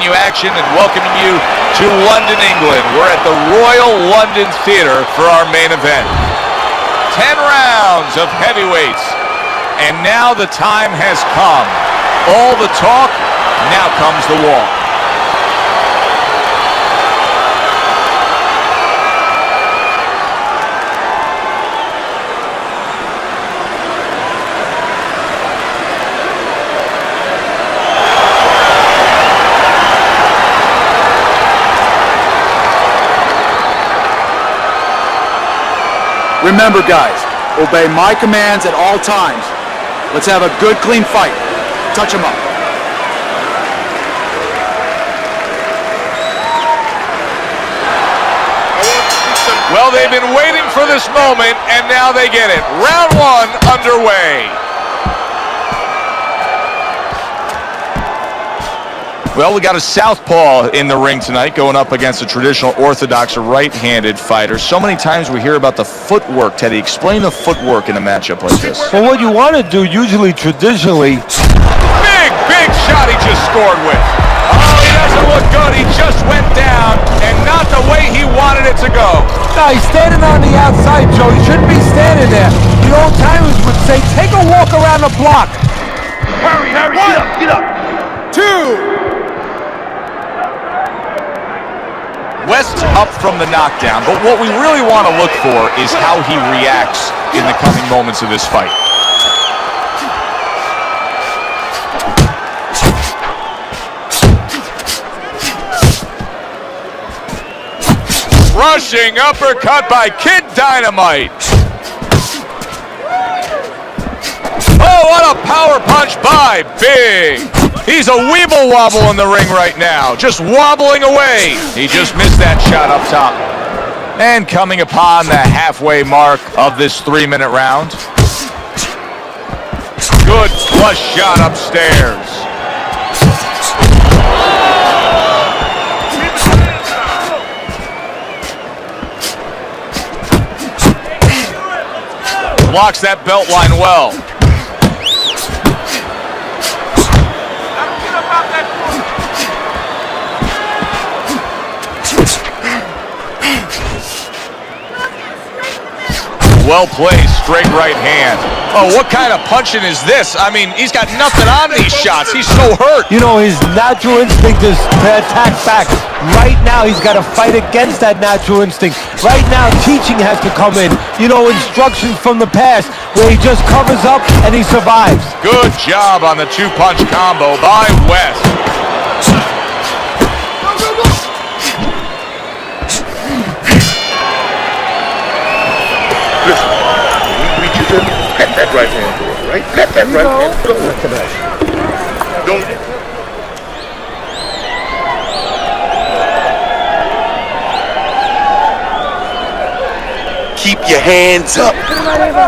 you action and welcoming you to London, England. We're at the Royal London Theatre for our main event. 10 rounds of heavyweights, and now the time has come. All the talk, now comes the walk. Remember, guys, obey my commands at all times. Let's have a good, clean fight. Touch him up. Well, they've been waiting for this moment, and now they get it. Round one underway. Well, we got a southpaw in the ring tonight going up against a traditional orthodox or right-handed fighter. So many times we hear about the footwork. Teddy, explain the footwork in a matchup like this. Well, what you want to do usually, traditionally... Big shot he just scored with. Oh, he doesn't look good. He just went down, and not the way he wanted it to go. No, he's standing on the outside, Joe. He shouldn't be standing there. The old timers would say, take a walk around the block. Hurry, get up. 2. West up from the knockdown, but what we really want to look for is how he reacts in the coming moments of this fight. Rushing uppercut by Kid Dynamite. Oh, what a power punch by Big. He's a weeble wobble in the ring right now, just wobbling away. He just missed that shot up top. And coming upon the halfway mark of this 3-minute round. Good flush shot upstairs. Blocks that belt line well. Well placed, straight right hand. Oh, what kind of punching is this? I mean, he's got nothing on these shots. He's so hurt. You know, his natural instinct is to attack back. Right now, he's got to fight against that natural instinct. Right now, teaching has to come in. You know, instructions from the past where he just covers up and he survives. Good job on the 2-punch combo by West. Listen, when he reaches in, pat that right hand for him, right? Pat that right hand. Don't. Keep your hands up.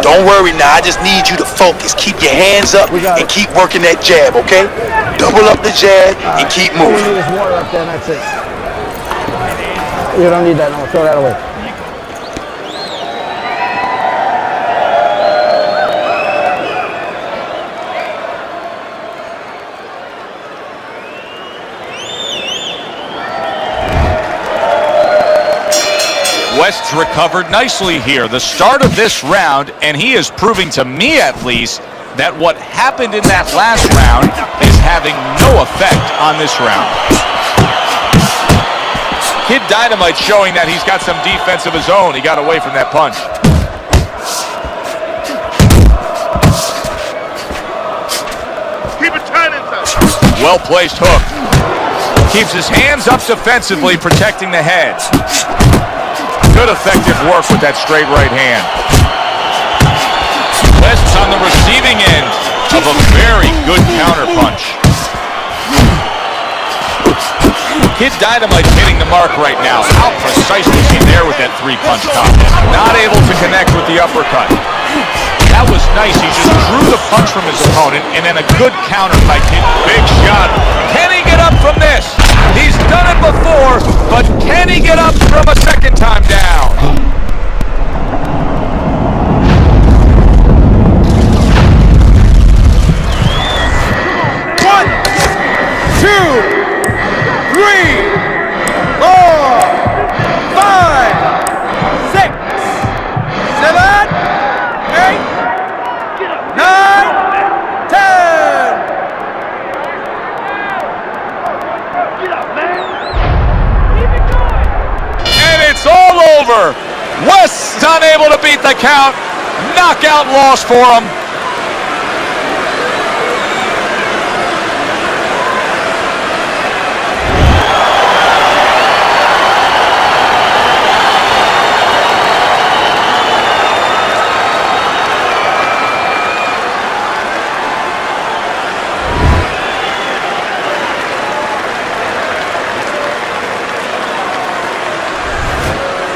Don't worry now, I just need you to focus. Keep your hands up and keep working that jab, okay? Double up the jab and keep moving. Just water up there and that's it. You don't need that no more. Throw that away. West's recovered nicely here. The start of this round, and he is proving to me at least that what happened in that last round is having no effect on this round. Kid Dynamite showing that he's got some defense of his own. He got away from that punch. Keep it tight inside. Well-placed hook. Keeps his hands up defensively, protecting the head. Good effective work with that straight right hand. West's on the receiving end of a very good counter punch. Kid Dynamite's hitting the mark right now. How precise was he there with that 3-punch combo? Not able to connect with the uppercut. That was nice. He just drew the punch from his opponent, and then a good counter by Kid. Big shot. Can he get up from this? He's done it before, but can he get up from a second time down? over. West's unable to beat the count. Knockout loss for him.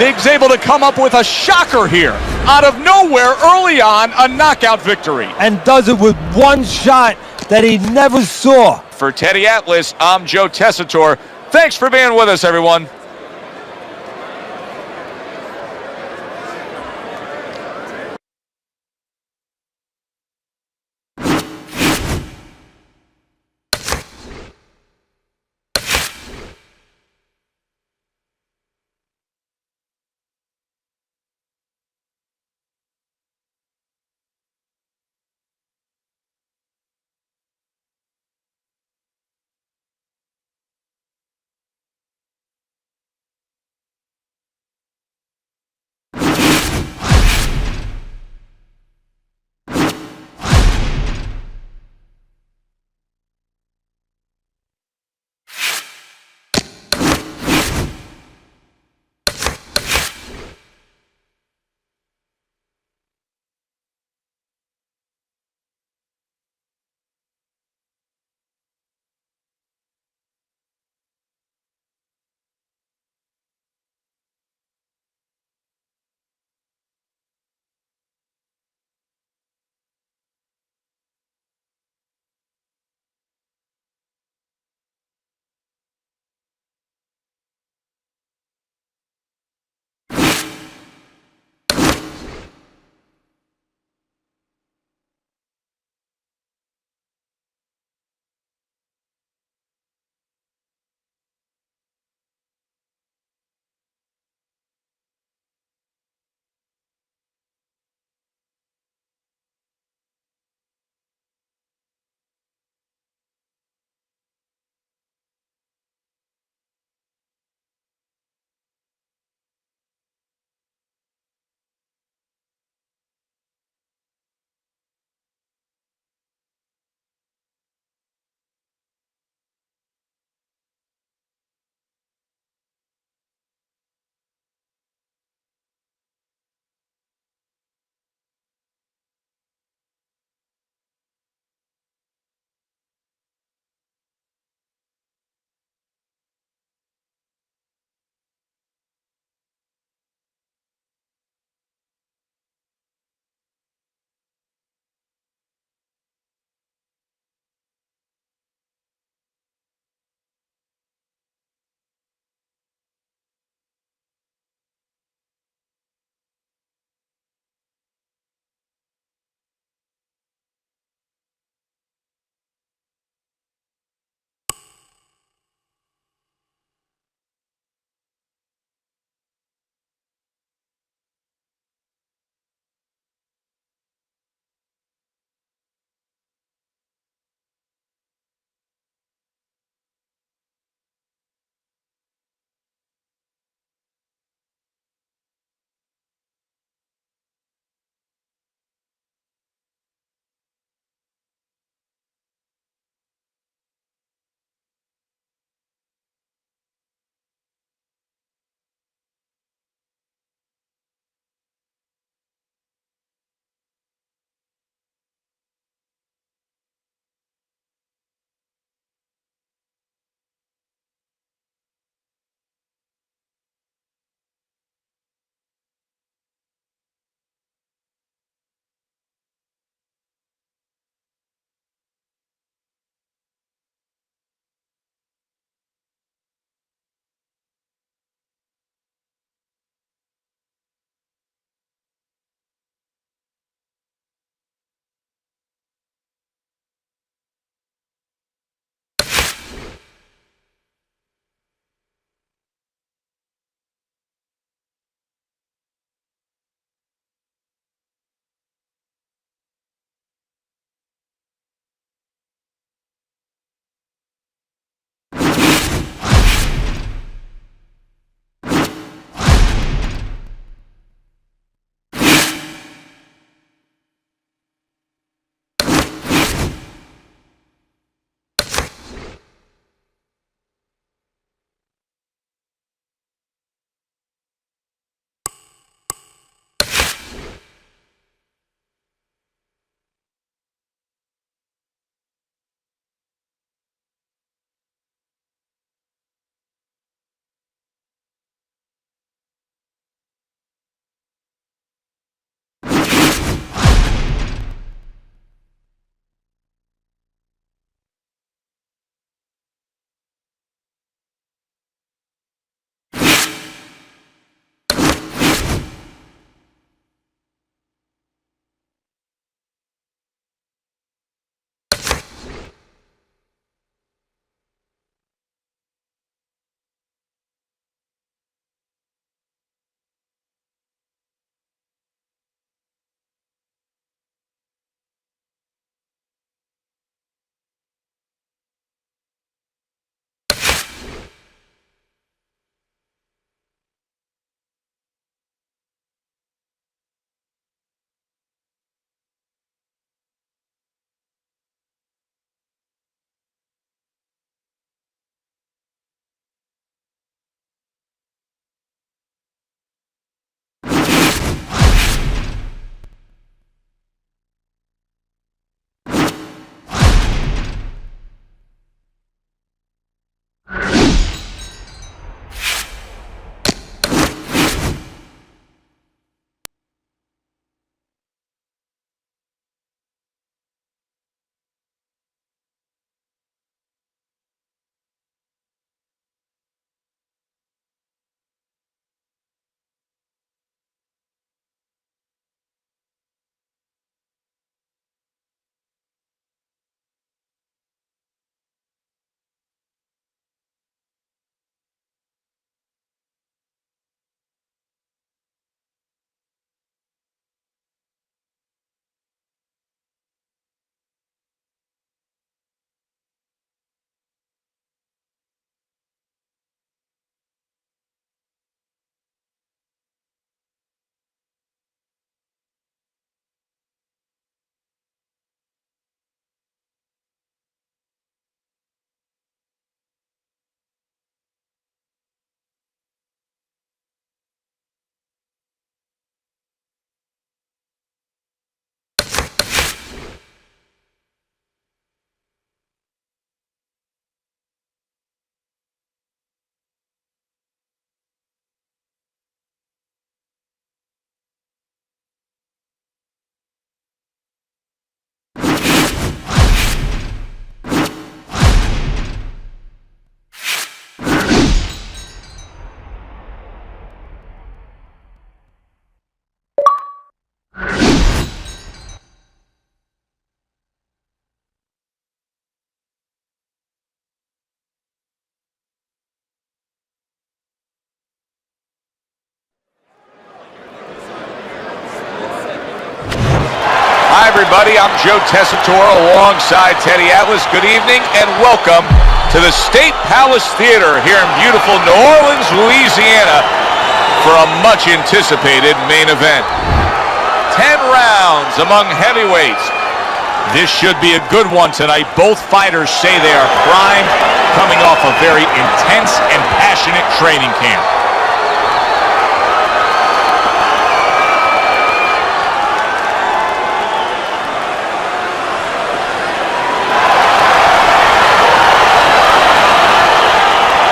Big's able to come up with a shocker here. Out of nowhere, early on, a knockout victory. And does it with one shot that he never saw. For Teddy Atlas, I'm Joe Tessitore. Thanks for being with us, everyone. everybody. I'm Joe Tessitore alongside Teddy Atlas. Good evening and welcome to the State Palace Theater here in beautiful New Orleans, Louisiana for a much-anticipated main event. 10 rounds among heavyweights. This should be a good one tonight. Both fighters say they are primed, coming off a very intense and passionate training camp.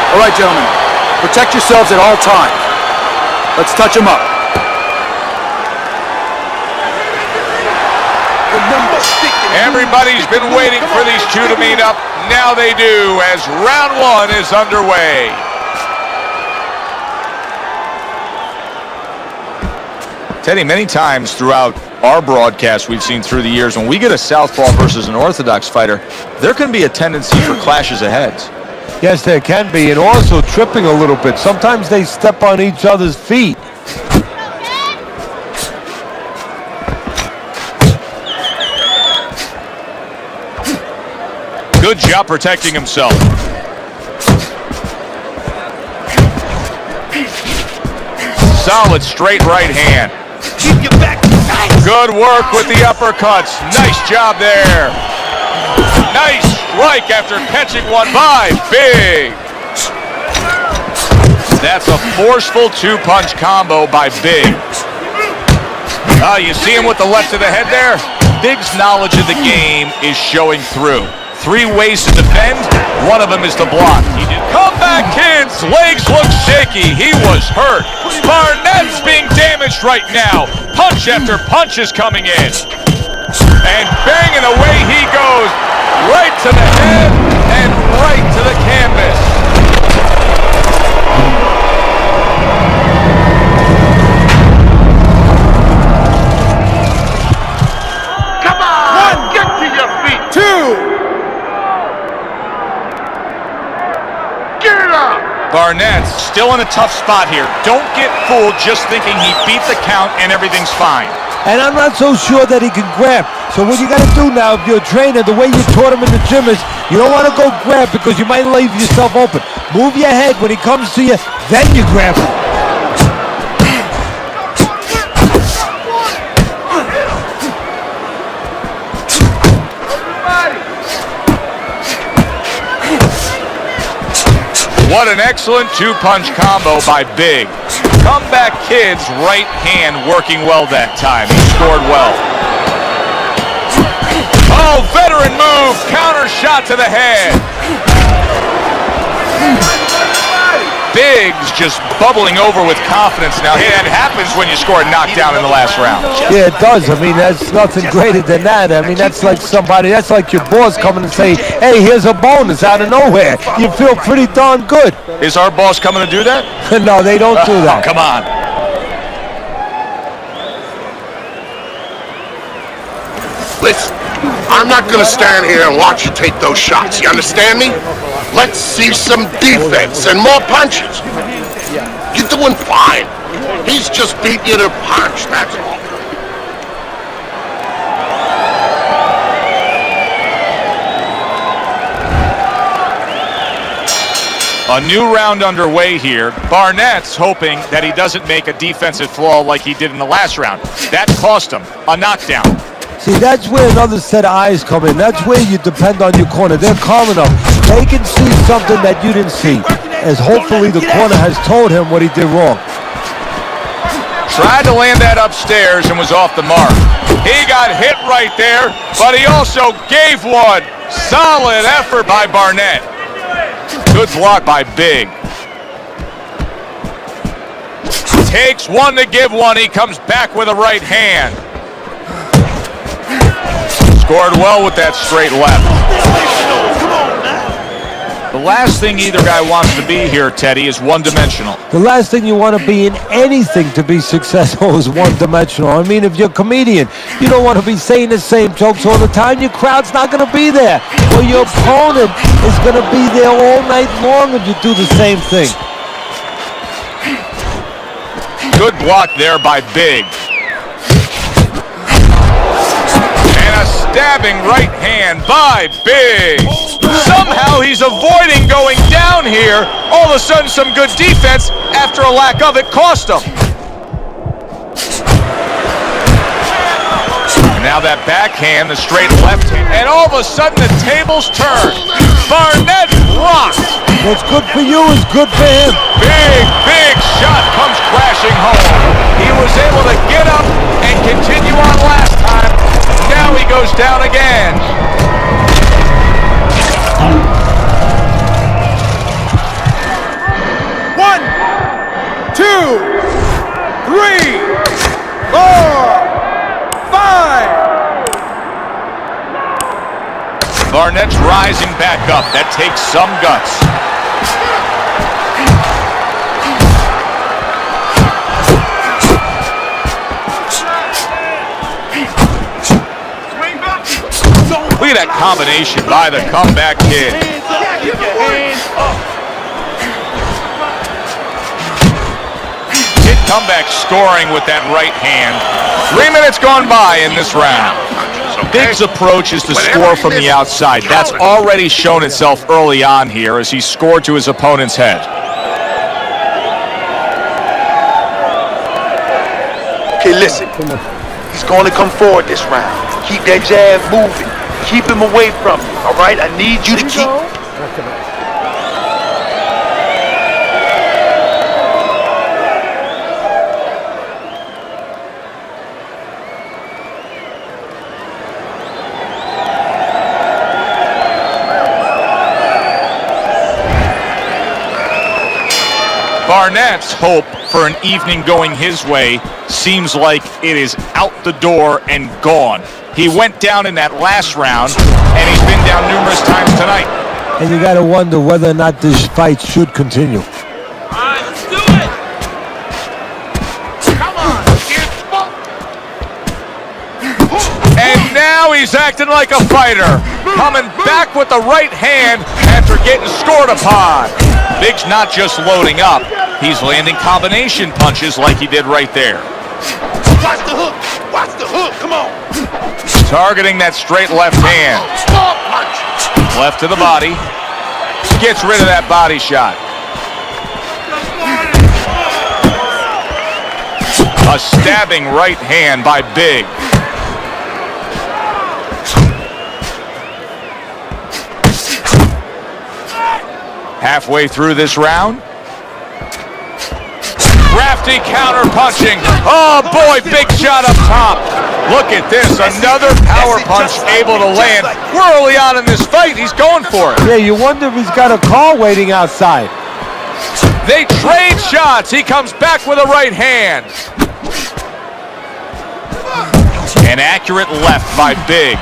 All right, gentlemen, protect yourselves at all times. Let's touch them up. Everybody's been waiting for these two to meet up. Now they do, as round one is underway. Teddy, many times throughout our broadcast we've seen through the years, when we get a southpaw versus an orthodox fighter, there can be a tendency for clashes of heads. Yes, there can be, and also tripping a little bit. Sometimes they step on each other's feet. Good job protecting himself. Solid straight right hand. Good work with the uppercuts. Nice job there. Nice strike after catching one by Big. That's a forceful two-punch combo by Big. You see him with the left of the head there? Big's knowledge of the game is showing through. 3 ways to defend, one of them is to block. Come back, kids! Legs look shaky. He was hurt. Barnett's being damaged right now. Punch after punch is coming in. And banging away he goes. Right to the head and right to the canvas. Come on! Get to your feet! 2. Get up! Barnett's still in a tough spot here. Don't get fooled just thinking he beat the count and everything's fine. And I'm not so sure that he can grab. So what you got to do now, if you're a trainer, the way you taught him in the gym is you don't want to go grab because you might leave yourself open. Move your head when he comes to you, then you grab him. What an excellent two-punch combo by Big. Comeback Kid's right hand working well that time. He scored well. Oh, veteran move. Counter shot to the head. Big's just bubbling over with confidence now. Hey, that happens when you score a knockdown in the last round. Yeah, it does. I mean, that's nothing greater than that. I mean, that's like somebody, that's like your boss coming and saying, hey, here's a bonus out of nowhere. You feel pretty darn good. Is our boss coming to do that? No, they don't do that. Oh, come on. Listen, I'm not gonna stand here and watch you take those shots. You understand me? Let's see some defense and more punches. You're doing fine. He's just beating you to punch, that's all. A new round underway here. Barnett's hoping that he doesn't make a defensive flaw like he did in the last round. That cost him a knockdown. See, that's where another set of eyes come in. That's where you depend on your corner. They're calm enough. They can see something that you didn't see, as hopefully the corner has told him what he did wrong. Tried to land that upstairs and was off the mark. He got hit right there, but he also gave one. Solid effort by Barnett. Good block by Big. Takes one to give one. He comes back with a right hand. Scored well with that straight left. The last thing either guy wants to be here, Teddy, is one-dimensional. The last thing you want to be in anything to be successful is one-dimensional. I mean, if you're a comedian, you don't want to be saying the same jokes all the time. Your crowd's not going to be there. Or your opponent is going to be there all night long if you do the same thing. Good block there by Big. And a stabbing right hand by Big. Somehow he's avoiding going down here. All of a sudden some good defense after a lack of it cost him. And now that backhand, the straight left hand, and all of a sudden the tables turn. Barnett blocked. What's good for you is good for him. Big shot comes crashing home. He was able to get up and continue on last time. Now he goes down again. One, two, three, four, five. Barnett's rising back up. That takes some guts. Look at that combination by the comeback kid. Kid comeback scoring with that right hand. 3 minutes gone by in this round. Big's approach is to score from the outside. That's already shown itself early on here as he scored to his opponent's head. Okay, listen. He's going to come forward this round. Keep that jab moving. Keep him away from you, all right? I need you to keep... Barnett's hope for an evening going his way seems like it is out the door and gone. He went down in that last round, and he's been down numerous times tonight. And you got to wonder whether or not this fight should continue. All right, let's do it! Come on, and now he's acting like a fighter, coming back with the right hand after getting scored upon. Big's not just loading up, he's landing combination punches like he did right there. Watch the hook! Watch the hook! Come on! Targeting that straight left hand. Small punch! Left to the body. Gets rid of that body shot. A stabbing right hand by Big. Halfway through this round. Crafty counter punching. Oh boy, big shot up top. Look at this, another power punch able to land. We're early on in this fight, he's going for it. Yeah, you wonder if he's got a car waiting outside. They trade shots, he comes back with a right hand. An accurate left by Big.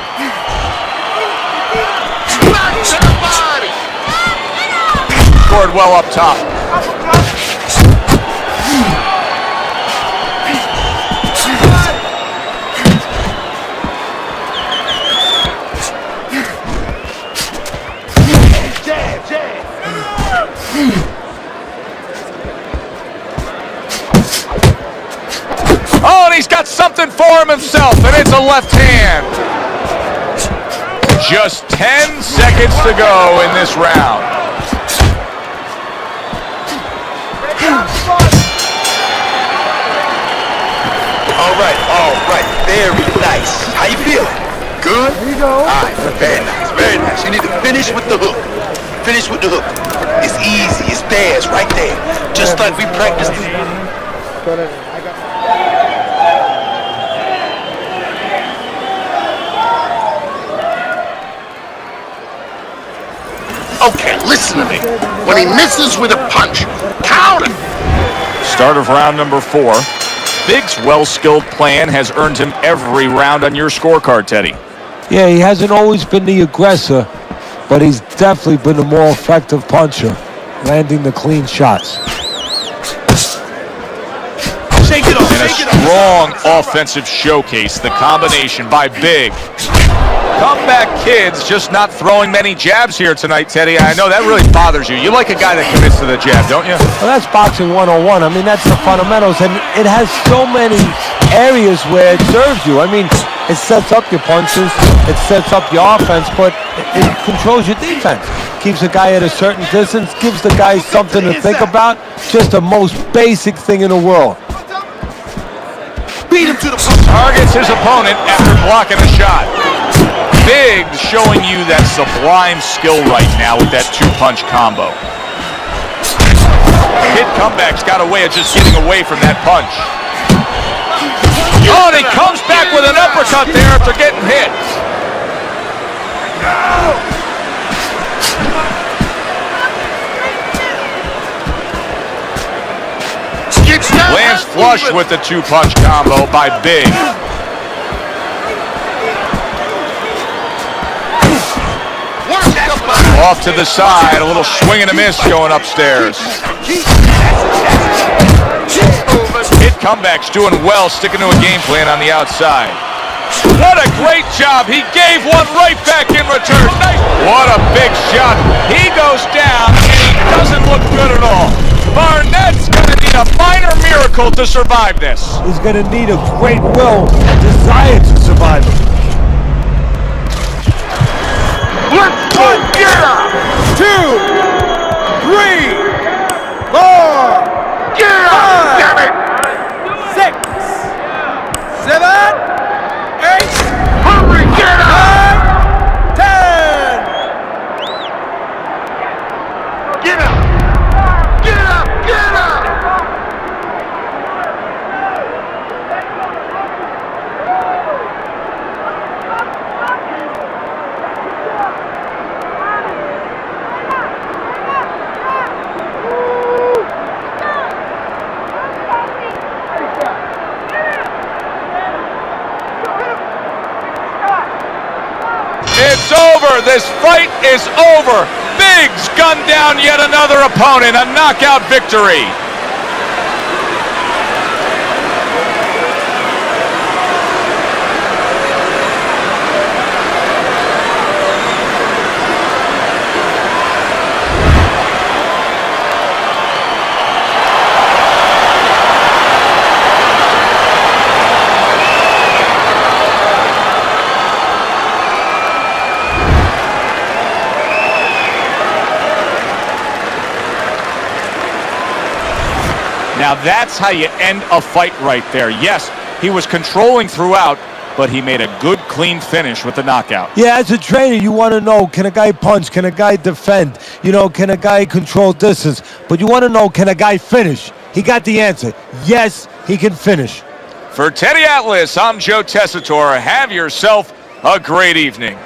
Scored well up top. Oh, and he's got something for himself, and it's a left hand. Just 10 seconds to go in this round. All right, very nice. How you feeling? Good? There you go. All right, very nice, very nice. You need to finish with the hook. Finish with the hook. It's easy, it's theirs right there. Just like we practiced. Okay, listen to me. When he misses with a punch, count it. Start of round number 4. Big's well-skilled plan has earned him every round on your scorecard, Teddy. Yeah, he hasn't always been the aggressor, but he's definitely been the more effective puncher, landing the clean shots. Shake it off, And a strong offensive showcase, the combination by Big. Comeback kids just not throwing many jabs here tonight, Teddy. I know that really bothers you. You like a guy that commits to the jab, don't you? Well, that's boxing 101. I mean, that's the fundamentals, and it has so many areas where it serves you. I mean, It sets up your punches, it sets up your offense, but it controls your defense. Keeps the guy at a certain distance, gives the guy something to think about. Just the most basic thing in the world. Beat him to the targets his opponent after blocking a shot. Biggs showing you that sublime skill right now with that two-punch combo. Hit comebacks got a way of just getting away from that punch. Oh, and he comes back with an uppercut there after getting hit. Lands flush with the two-punch combo by Big. Off to the side, a little swing and a miss going upstairs. Hit comebacks doing well, sticking to a game plan on the outside. What a great job. He gave one right back in return. Nice. What a big shot. He goes down, and he doesn't look good at all. Barnett's going to need a minor miracle to survive this. He's going to need a great will and desire to survive it. Let's go get him! 2, 3, 4, Get him! Damn it! 6, 7, 8, Hurry, get him! 10. Get him! Get him! Get him! It's over. This fight is over. Biggs gunned down yet another opponent. A knockout victory. Now that's how you end a fight right there. Yes, he was controlling throughout, but he made a good, clean finish with the knockout. Yeah, as a trainer, you want to know, can a guy punch? Can a guy defend? You know, can a guy control distance? But you want to know, can a guy finish? He got the answer. Yes, he can finish. For Teddy Atlas, I'm Joe Tessitore. Have yourself a great evening.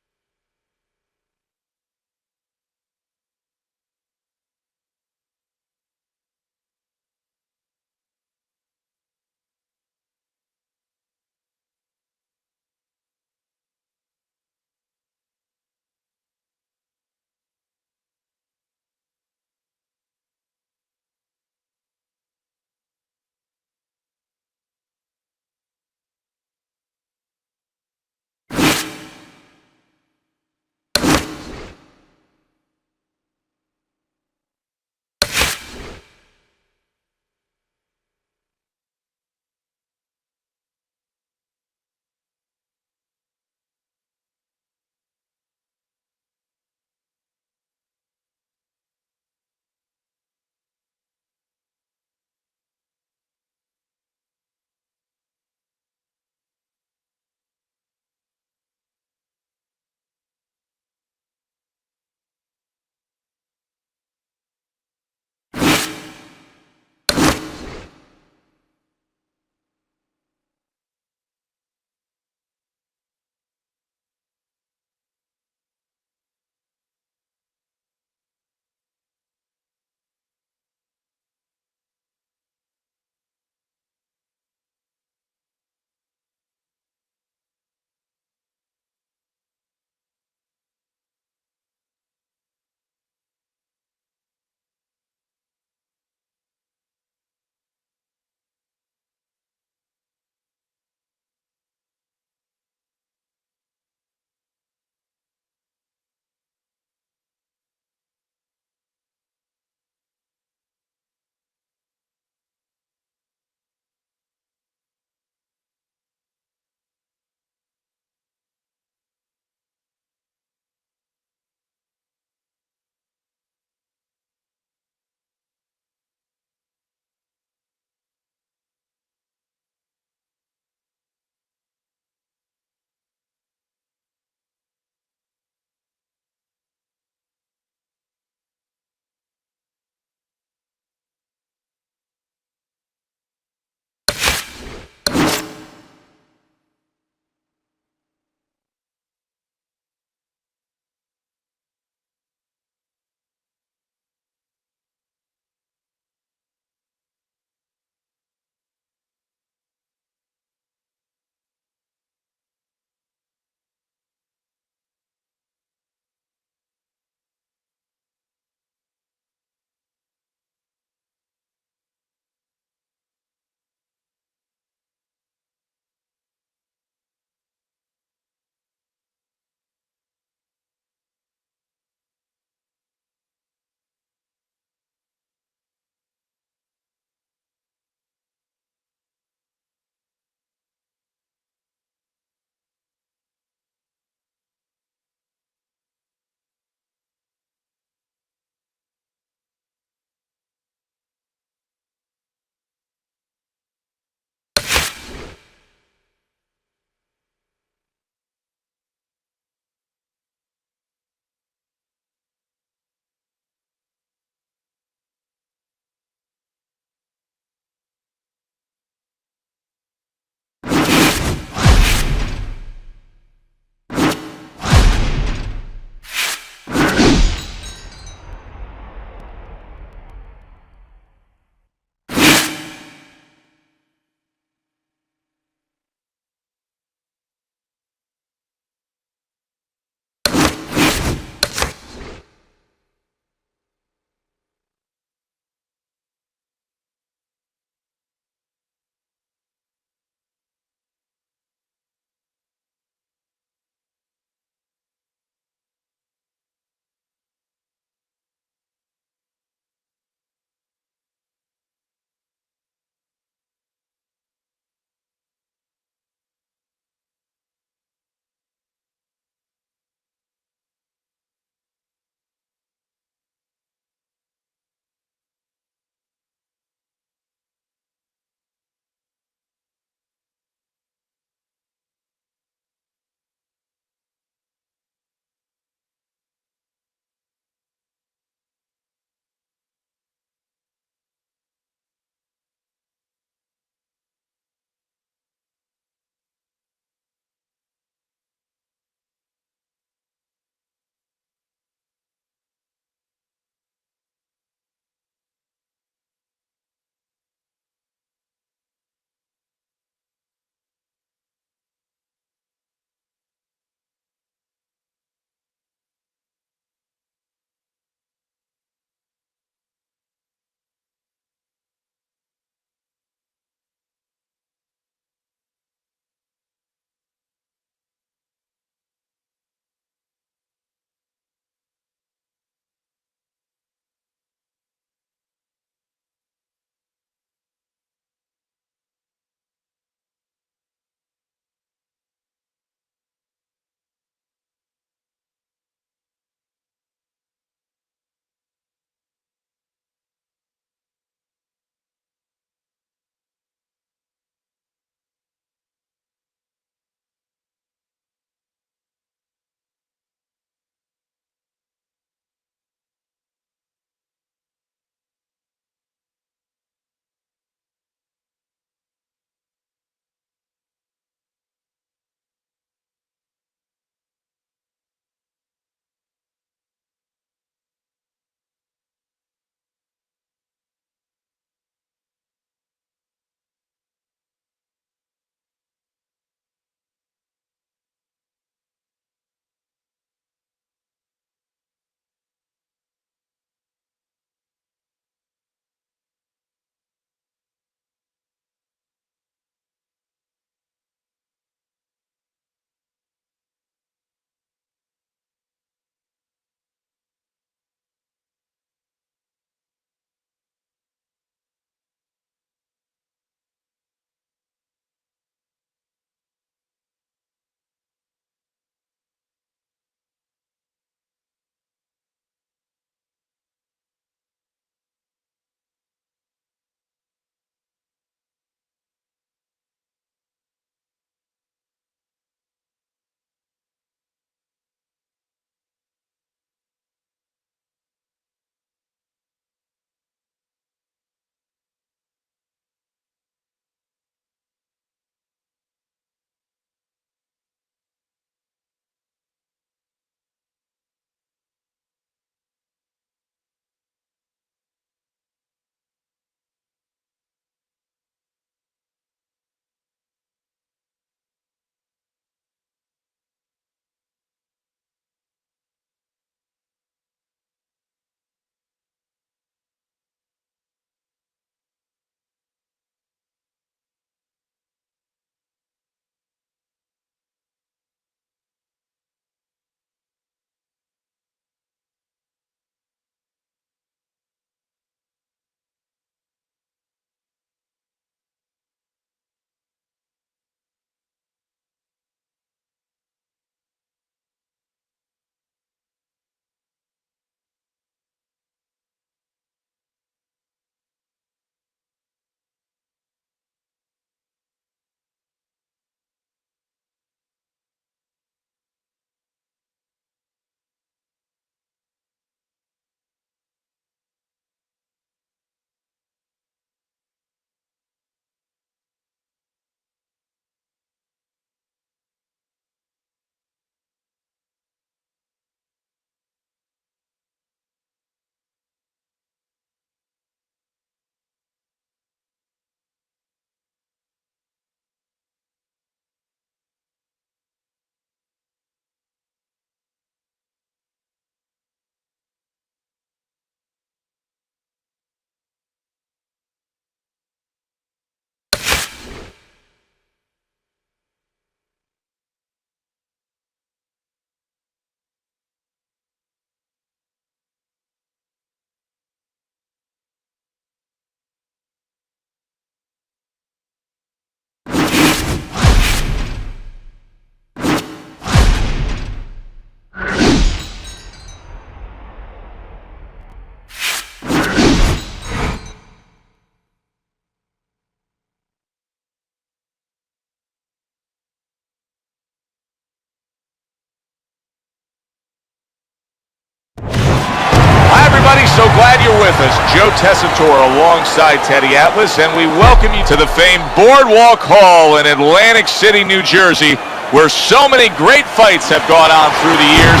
Atlas, Joe Tessitore alongside Teddy Atlas, and we welcome you to the famed Boardwalk Hall in Atlantic City, New Jersey, where so many great fights have gone on through the years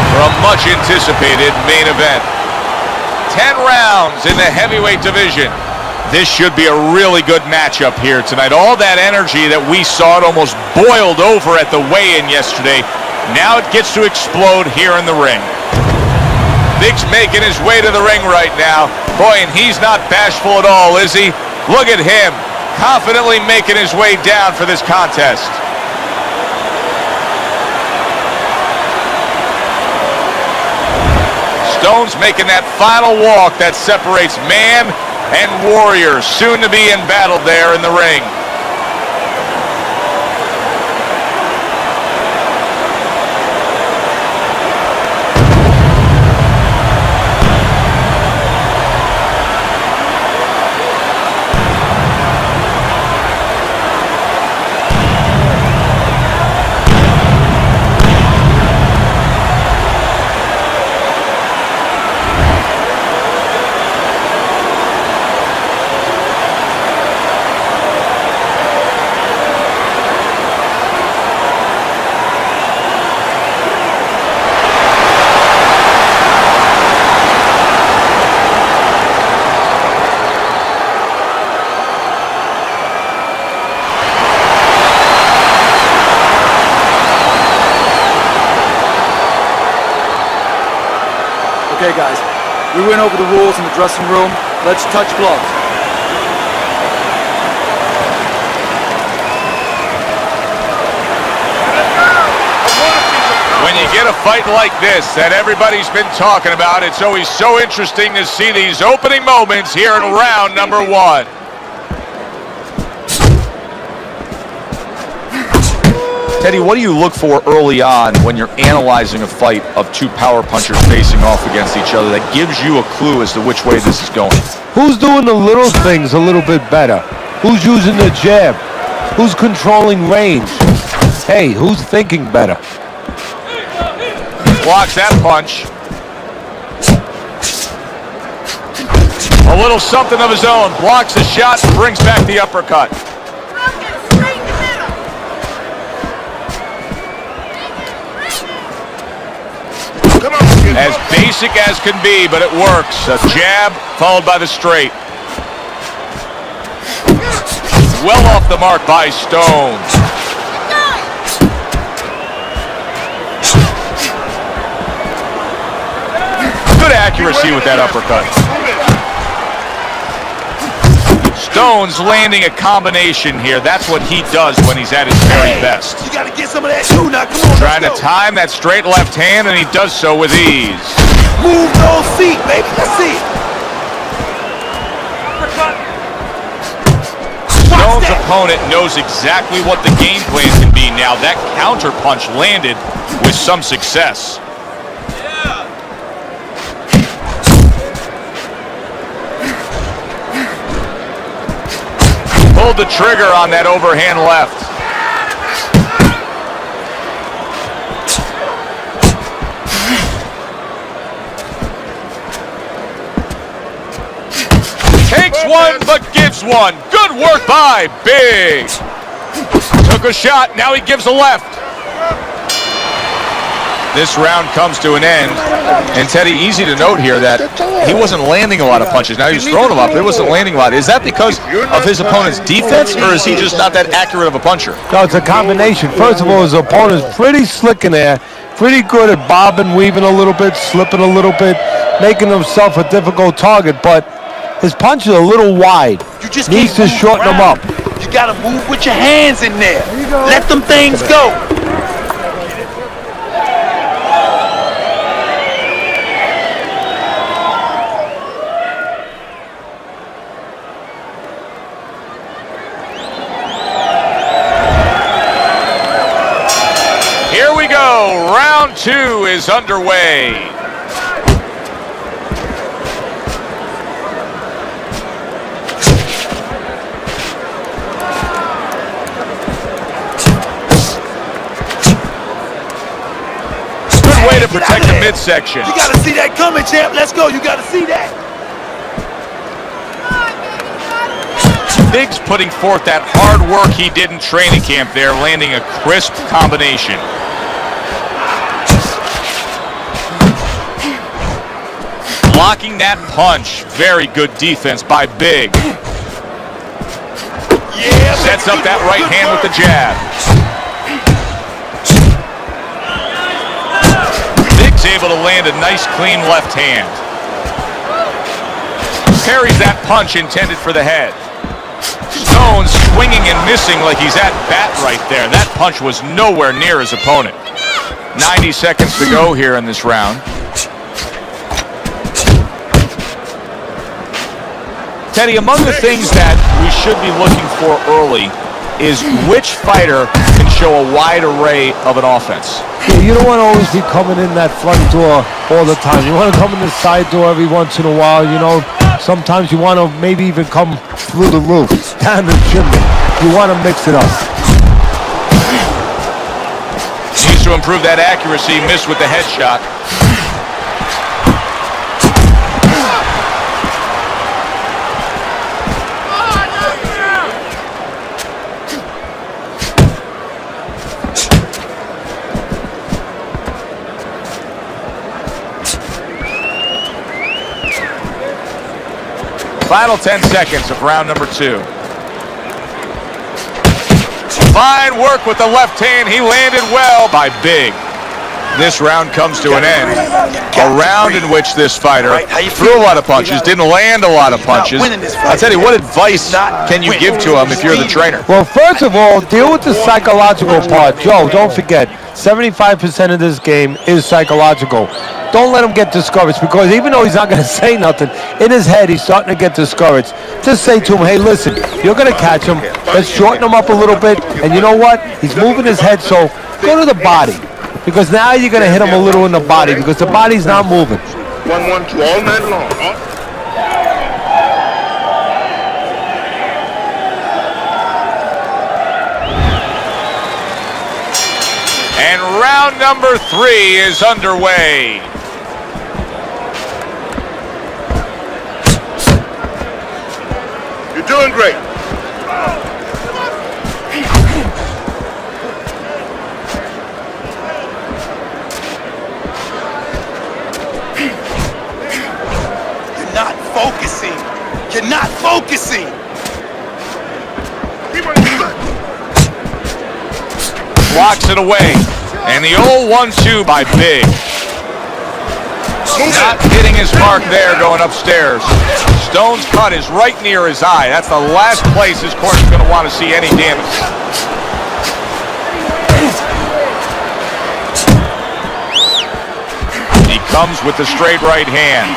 for a much anticipated main event. 10 rounds in the heavyweight division. This should be a really good matchup here tonight. All that energy that we saw, it almost boiled over at the weigh-in yesterday. Now it gets to explode here in the ring. Vic's making his way to the ring right now. Boy, and he's not bashful at all, is he? Look at him, confidently making his way down for this contest. Stone's making that final walk that separates man and warrior, soon to be embattled there in the ring. Okay, guys, we went over the rules in the dressing room. Let's touch gloves. When you get a fight like this that everybody's been talking about, it's always so interesting to see these opening moments here in round number 1. Teddy, what do you look for early on when you're analyzing a fight of two power punchers facing off against each other that gives you a clue as to which way this is going? Who's doing the little things a little bit better? Who's using the jab? Who's controlling range? Hey, who's thinking better? Blocks that punch. A little something of his own. Blocks the shot, brings back the uppercut. As basic as can be, but it works. A jab followed by the straight. Well off the mark by Stone. Good accuracy with that uppercut. Stone's landing a combination here. That's what he does when he's at his very best. You gotta get some of that too now. Come on, Trying to time that straight left hand, and he does so with ease. move those feet, baby. Let's see it. Stone's opponent knows exactly what the game plan can be now. That counter punch landed with some success. Pulled the trigger on that overhand left. Takes one, but gives one. Good work by Big. Took a shot, now he gives a left. This round comes to an end. And Teddy, easy to note here that he wasn't landing a lot of punches. Now he was throwing them up, but he wasn't landing a lot. Is that because of his opponent's defense, or is he just not that accurate of a puncher? No, it's a combination. First of all, his opponent's pretty slick in there, pretty good at bobbing, weaving a little bit, slipping a little bit, making himself a difficult target, but his punch is a little wide. You just needs to shorten them up. You gotta move with your hands in there. Let them things go. Here we go. Round 2 is underway. Good way to protect the midsection. You gotta see that coming, champ. Let's go. You gotta see that. Biggs putting forth that hard work he did in training camp there, landing a crisp combination. Blocking that punch. Very good defense by Big. Sets up that right hand with the jab. Big's able to land a nice clean left hand. Parries that punch intended for the head. Stone swinging and missing like he's at bat right there. That punch was nowhere near his opponent. 90 seconds to go here in this round. Teddy, among the things that we should be looking for early is which fighter can show a wide array of an offense. Yeah, you don't want to always be coming in that front door all the time. You want to come in the side door every once in a while, you know. Sometimes you want to maybe even come through the roof, down the chimney. You want to mix it up. Needs to improve that accuracy, missed with the headshot. Final 10 seconds of round number 2. Fine work with the left hand. He landed well by Big. This round comes to an end. A round in which this fighter threw a lot of punches, didn't land a lot of punches. I'll tell you, what advice can you give to him if you're the trainer? Well, first of all, deal with the psychological part. Joe, don't forget, 75% of this game is psychological. Don't let him get discouraged, because even though he's not going to say nothing, in his head he's starting to get discouraged. Just say to him, hey, listen, you're going to catch him. Let's shorten him up a little bit. And you know what? He's moving his head, so go to the body. Because now you're going to hit him a little in the body, because the body's not moving. 1-1-2 all night long. And round number 3 is underway. You're doing great. You're not focusing. Blocks it away. And the old 1-2 by Big. Not hitting his mark there going upstairs. Stone's cut is right near his eye. That's the last place his corner's going to want to see any damage. He comes with the straight right hand.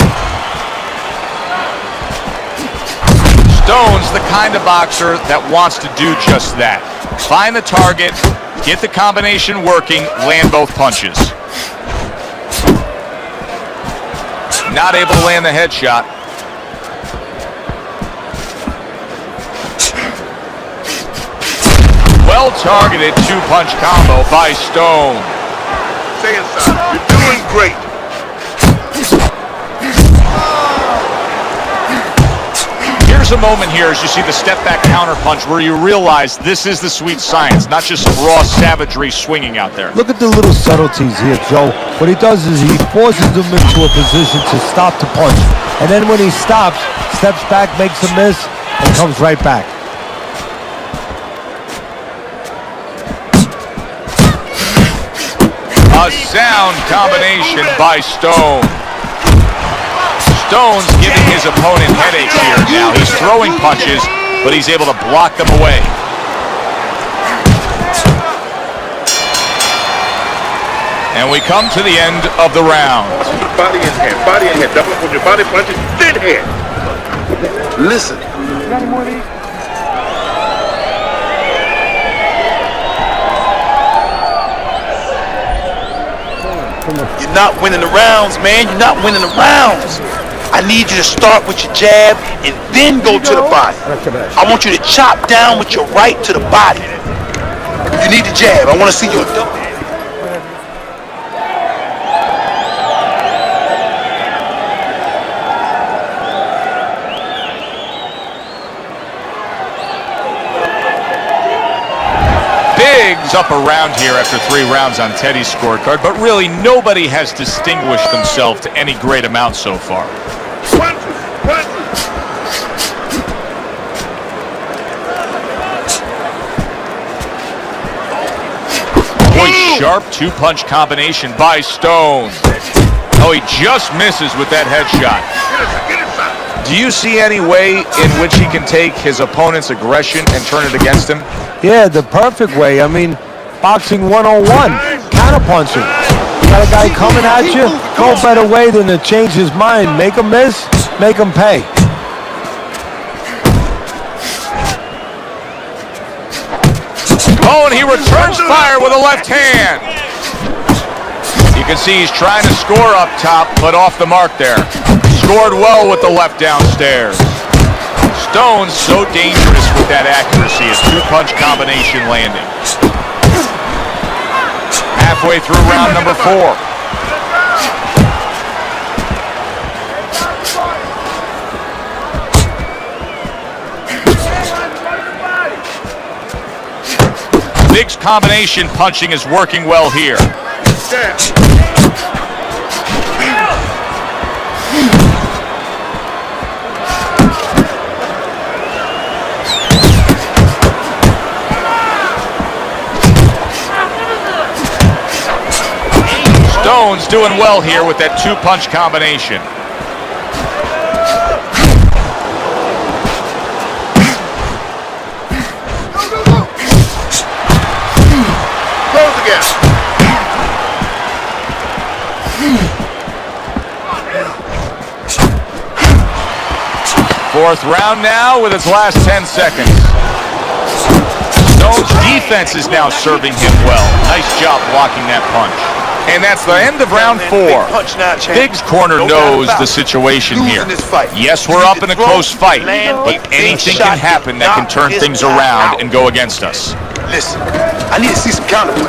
Stone's the kind of boxer that wants to do just that. Find the target, get the combination working, land both punches. Not able to land the headshot. Well targeted 2-punch combo by Stone. Stay inside. You're doing great. There's a moment here as you see the step-back counter-punch where you realize this is the sweet science, not just some raw savagery swinging out there. Look at the little subtleties here, Joe. What he does is he forces him into a position to stop the punch. And then when he stops, steps back, makes a miss, and comes right back. A sound combination by Stone. Stone's giving his opponent headaches here now. He's throwing punches, but he's able to block them away. And we come to the end of the round. Body in hand, body in hand. Double with your body punches, then hand. Listen. You're not winning the rounds, man. You're not winning the rounds. I need you to start with your jab and then go to the body. I want you to chop down with your right to the body. You need the jab. I want to see your double. ends up around here after 3 rounds on Teddy's scorecard, but really nobody has distinguished themselves to any great amount so far. Boy, sharp 2-punch combination by Stone. Oh, he just misses with that headshot. Do you see any way in which he can take his opponent's aggression and turn it against him? Yeah, the perfect way. I mean, boxing 101, counterpunching. Got a guy coming at you, no better way than to change his mind. Make him miss, make him pay. Oh, and he returns fire with a left hand. You can see he's trying to score up top, but off the mark there. Scored well with the left downstairs. Stone's so dangerous with that accuracy, his 2-punch combination landing. Halfway through round number 4. Big's combination punching is working well here. Stone's doing well here with that 2-punch combination. Close again. Fourth round now with its last 10 seconds. Stone's defense is now serving him well. Nice job blocking that punch. And that's the end of round 4. Big's corner knows the situation here. Yes, we're up in a close fight, but anything can happen that can turn things around and go against us. Listen, I need to see some counterpunch.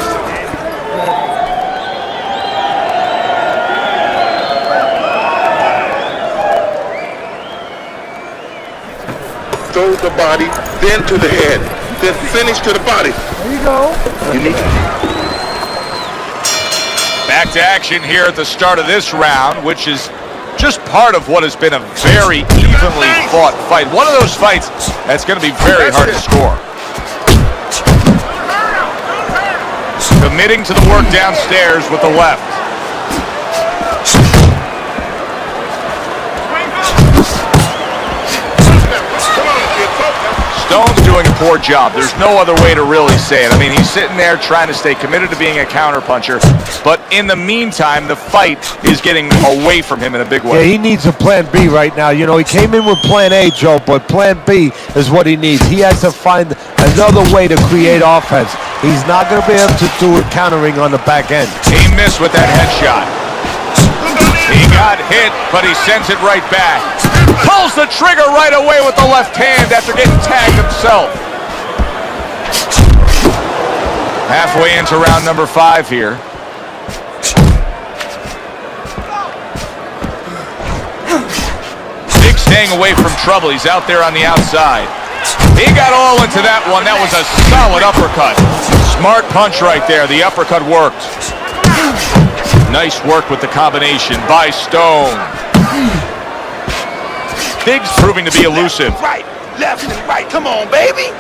Throw the body, then to the head, then finish to the body. There you go. You need Back to action here at the start of this round, which is just part of what has been a very evenly fought fight. One of those fights that's going to be very hard to score. Committing to the work downstairs with the left. Stone's doing a poor job. There's no other way to really say it. I mean, he's sitting there trying to stay committed to being a counterpuncher, but in the meantime, the fight is getting away from him in a big way. Yeah, he needs a plan B right now. You know, he came in with plan A, Joe, but plan B is what he needs. He has to find another way to create offense. He's not going to be able to do it countering on the back end. He missed with that headshot. He got hit, but he sends it right back. Pulls the trigger right away with the left hand after getting tagged himself. Halfway into round number 5 here. Big staying away from trouble. He's out there on the outside. He got all into that one. That was a solid uppercut. Smart punch right there. The uppercut worked. Nice work with the combination by Stone. Big's proving to be elusive. Right, left and right. Come on, baby.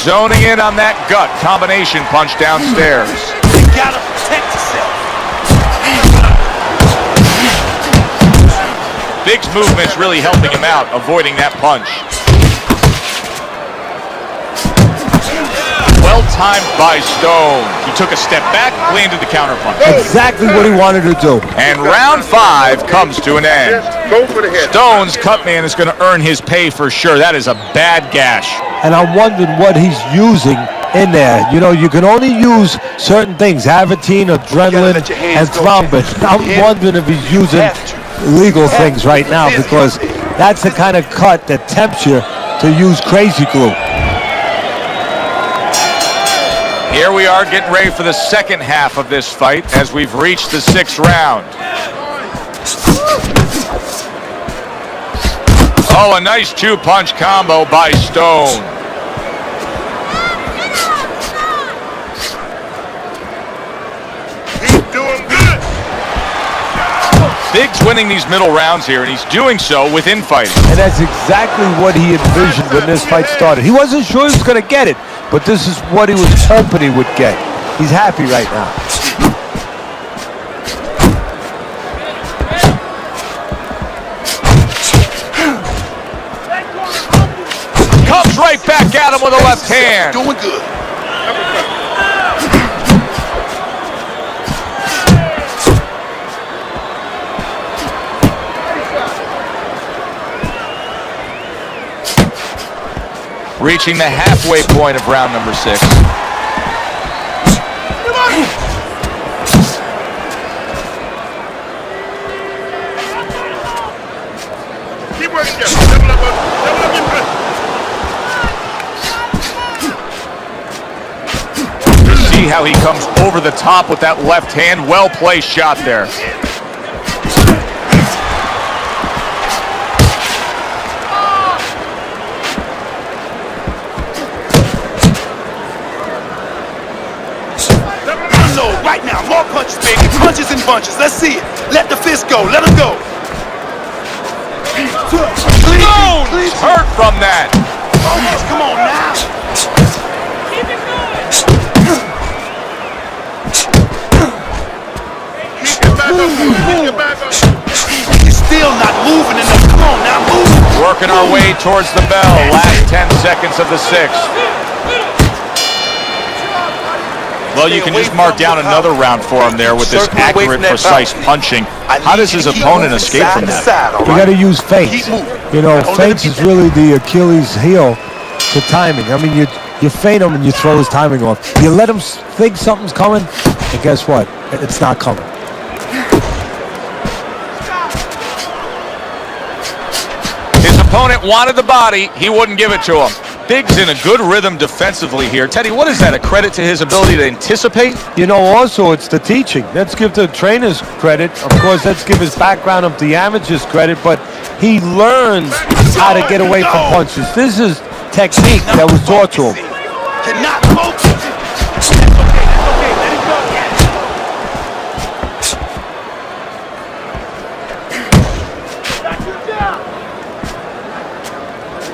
Zoning in on that gut combination punch downstairs. You gotta protect yourself. Big's movement's really helping him out, avoiding that punch. Well timed by Stone. He took a step back, landed the counterpunch. Exactly what he wanted to do. And round 5 comes to an end. Go for the head. Stone's cut man is going to earn his pay for sure. That is a bad gash. And I'm wondering what he's using in there. You know, you can only use certain things, Avatine, adrenaline, and thrombin. I'm wondering if he's using legal things right now, because that's the kind of cut that tempts you to use crazy glue. Here we are getting ready for the second half of this fight as we've reached the 6th round. Oh, a nice 2-punch combo by Stone. He's doing good. Big's winning these middle rounds here, and he's doing so with infighting. And that's exactly what he envisioned when this fight started. He wasn't sure he was going to get it, but this is what he was hoping he would get. He's happy right now. Comes right back at him with a left hand. Doing good. Reaching the halfway point of round number 6. Keep working, Jeff. Double up your press. See how he comes over the top with that left hand. Well-placed shot there. Right now, more punches, baby. Punches and bunches. Let's see it. Let the fist go. Let him go. Stone's hurt from that. Oh, yes, come on now. Keep your back up. He's still not moving enough. Come on now, move. Working our way towards the bell. Last 10 seconds of the 6th. Well, you can just mark down another round for him there with this accurate, precise punching. How does his opponent escape from that? You got to use feints. You know, feints is really the Achilles heel to timing. I mean, you feint him and you throw his timing off. You let him think something's coming, and guess what? It's not coming. His opponent wanted the body. He wouldn't give it to him. Big's in a good rhythm defensively here. Teddy, what is that, a credit to his ability to anticipate? You know, also, it's the teaching. Let's give the trainers credit. Of course, let's give his background of the amateurs credit, but he learned how to get away from punches. This is technique that was taught to him. Cannot focus. That's okay, let it go.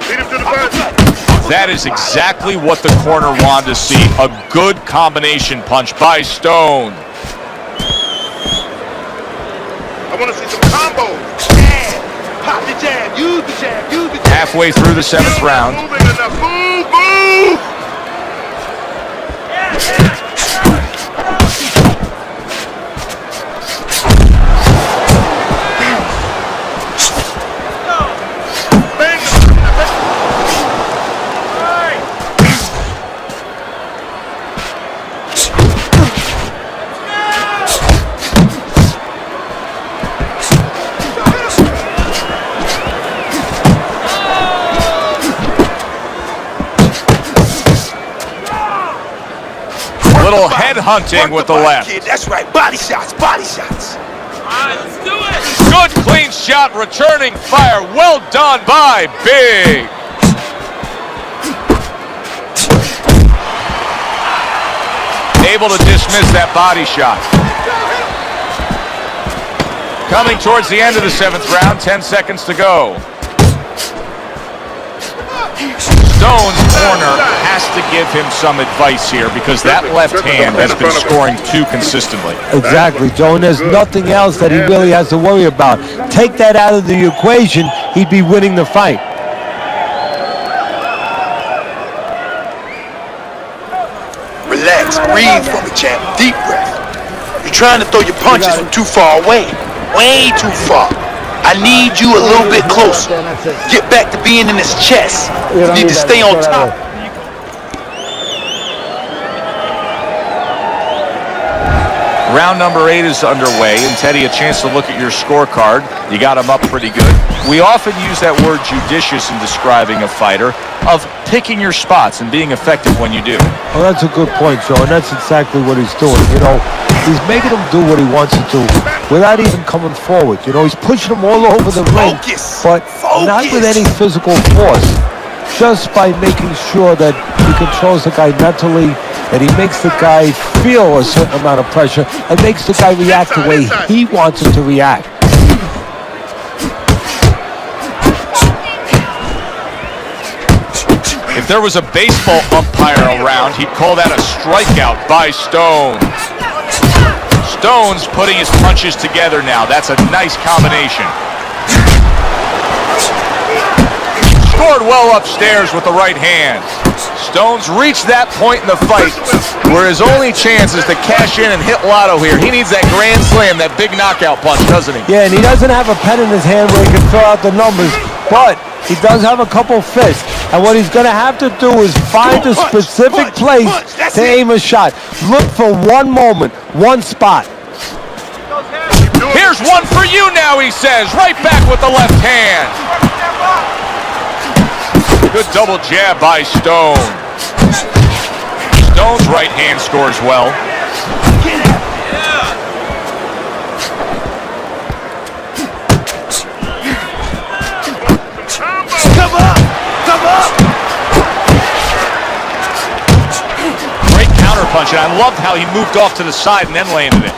Lead him to the button. That is exactly what the corner wanted to see. A good combination punch by Stone. I want to see some combos. Jab. Pop the jab. Use the jab. Use the jab. Halfway through the 7th round. Moving enough. Move, move. Little head hunting with the left. Kid. That's right. Body shots. Body shots. Good clean shot, returning fire. Well done by Big. Able to dismiss that body shot. Coming towards the end of the 7th round, 10 seconds to go. Stone's corner has to give him some advice here because that left hand has been scoring too consistently. Exactly, Joe, and there's nothing else that he really has to worry about. Take that out of the equation, he'd be winning the fight. Relax. Breathe for me, champ. Deep breath. You're trying to throw your punches from too far away. Way too far. I need you a little bit closer. Get back to being in his chest. You need to stay on top. Round number 8 is underway, and Teddy, a chance to look at your scorecard. You got him up pretty good. We often use that word judicious in describing a fighter, of picking your spots and being effective when you do. Well, that's a good point, Joe, and that's exactly what he's doing. You know, he's making him do what he wants to do without even coming forward. You know, he's pushing him all over the ring, but not with any physical force. Just by making sure that he controls the guy mentally, that he makes the guy feel a certain amount of pressure, and makes the guy react the way he wants him to react. If there was a baseball umpire around, he'd call that a strikeout by Stone. Stone's putting his punches together now. That's a nice combination. Scored well upstairs with the right hand. Stone's reached that point in the fight where his only chance is to cash in and hit lotto here. He needs that grand slam, that big knockout punch, doesn't he? Yeah, and he doesn't have a pen in his hand where he can throw out the numbers, but he does have a couple fists. And what he's going to have to do is find a specific place to aim a shot. Look for one moment, one spot. Here's one for you now, he says. Right back with the left hand. Good double jab by Stone. Stone's right hand scores well. Come up! Come up! Great counter punch, and I loved how he moved off to the side and then landed it.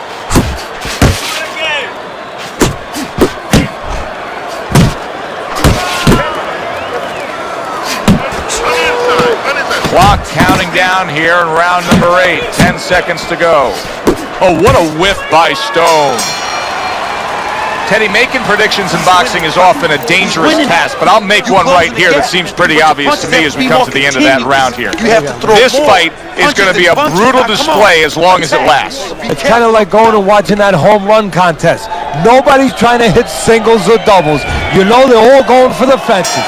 Clock counting down here in round number 8. 10 seconds to go. Oh, what a whiff by Stone. Teddy, making predictions in boxing is often a dangerous task, but I'll make one right here that seems pretty obvious to me as we come to the end of that round here. This fight is going to be a brutal display as long as it lasts. It's kind of like going and watching that home run contest. Nobody's trying to hit singles or doubles. You know they're all going for the fences.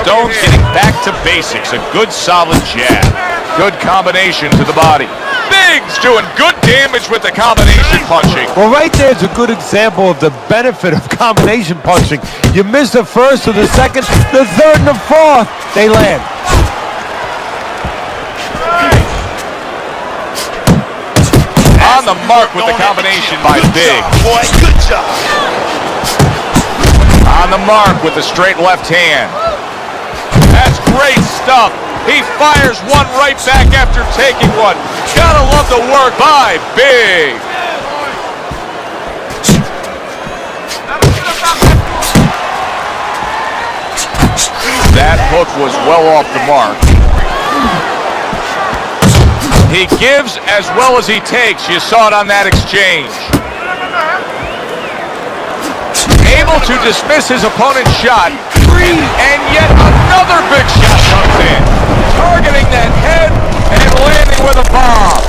Stone's getting back to basics. A good solid jab. Good combination to the body. Biggs doing good damage with the combination punching. Well, right there's a good example of the benefit of combination punching. You miss the first or the second, the third and the fourth, they land. On the mark with the combination by Biggs. Boy, good job. On the mark with the straight left hand. That's great stuff. He fires one right back after taking one. Gotta love the work by Biggs. That hook was well off the mark. He gives as well as he takes. You saw it on that exchange. Able to dismiss his opponent's shot. And yet another big shot comes in. Targeting that head and landing with a bomb.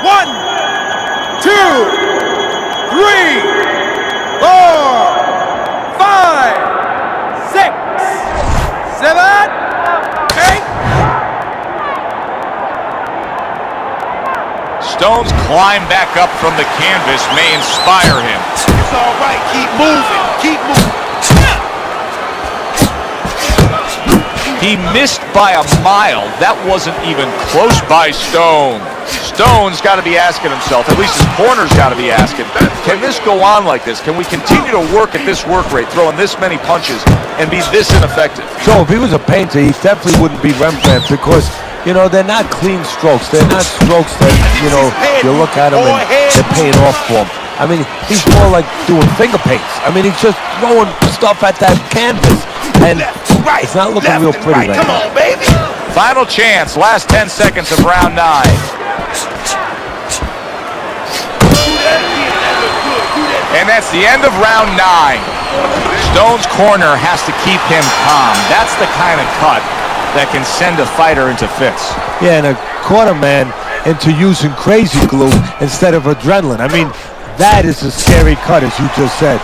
One, two, three, four, five, six, seven, eight. Stone's climb back up from the canvas may inspire him. It's all right. Keep moving. Keep moving. He missed by a mile. That wasn't even close by Stone. Stone's got to be asking himself, at least his corner's got to be asking, can this go on like this? Can we continue to work at this work rate, throwing this many punches, and be this ineffective? So if he was a painter, he definitely wouldn't be Rembrandt because, you know, they're not clean strokes. They're not strokes that, you know, you look at them and they're paying off for him. I mean, he's more like doing finger paints. I mean, he's just throwing stuff at that canvas. And it's not looking real pretty right now. Come on, baby. Final chance, last 10 seconds of round 9. And that's the end of round 9. Stone's corner has to keep him calm. That's the kind of cut that can send a fighter into fits. Yeah, and a corner man into using crazy glue instead of adrenaline. I mean, that is a scary cut, as you just said.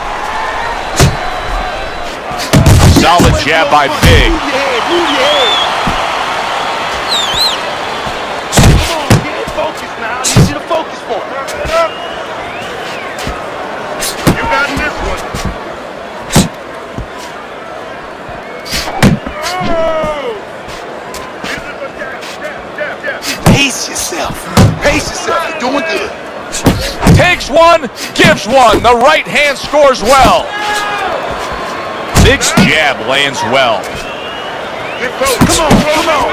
Solid jab by Big. Move your head, move your head. Come on, get focused now. I need you to focus for it. You got this one. Pace yourself. Pace yourself. You're doing good. Takes one, gives one. The right hand scores well. Big's jab lands well. Come on, come on.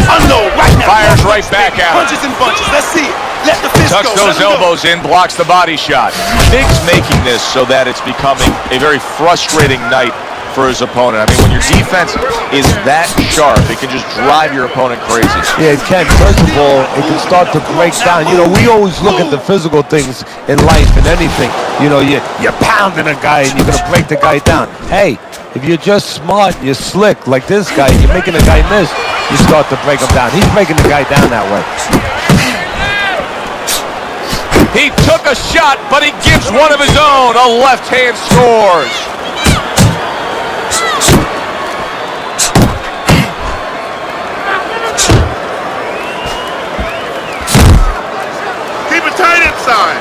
Unload right now. Fires right back at him. Punches and bunches. Let's see it. Let the fist Tucks go. those elbows in, blocks the body shot. Big's making this so that it's becoming a very frustrating night for his opponent. I mean, when your defense is that sharp, it can just drive your opponent crazy. Yeah, it can. First of all, it can start to break down. You know, we always look at the physical things in life and anything. You know, you're pounding a guy and you're going to break the guy down. Hey, if you're just smart, you're slick like this guy, you're making a guy miss, you start to break him down. He's breaking the guy down that way. He took a shot, but he gives one of his own. A left hand scores. Keep it tight inside.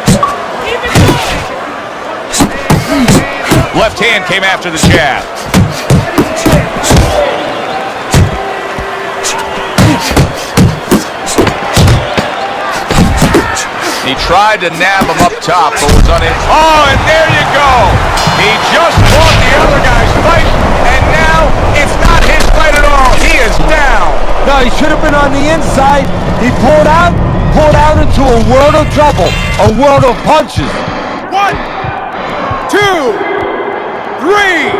Left hand came after the jab. He tried to nab him up top, but was unable. Oh, and there you go. He just fought the other guy's fight, and now it's not his fight at all. He is down. No, he should have been on the inside. He pulled out into a world of trouble, a world of punches. 1, 2, 3,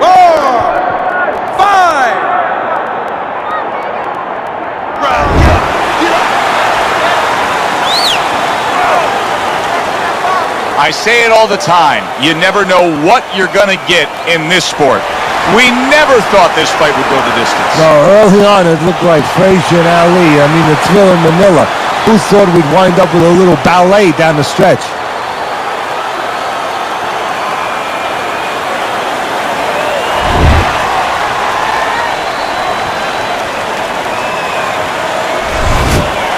4, 5. I say it all the time. You never know what you're going to get in this sport. We never thought this fight would go the distance. No, early on it looked like Frazier and Ali. I mean, the thrill in Manila. Who thought we'd wind up with a little ballet down the stretch?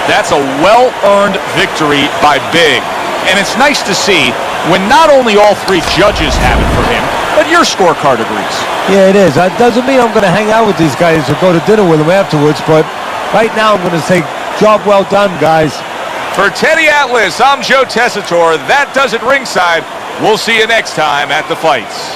That's a well-earned victory by Big. And it's nice to see when not only all three judges have it for him, but your scorecard agrees. Yeah, it is. That doesn't mean I'm going to hang out with these guys or go to dinner with them afterwards, but right now I'm going to say, job well done, guys. For Teddy Atlas, I'm Joe Tessitore. That does it ringside. We'll see you next time at the fights.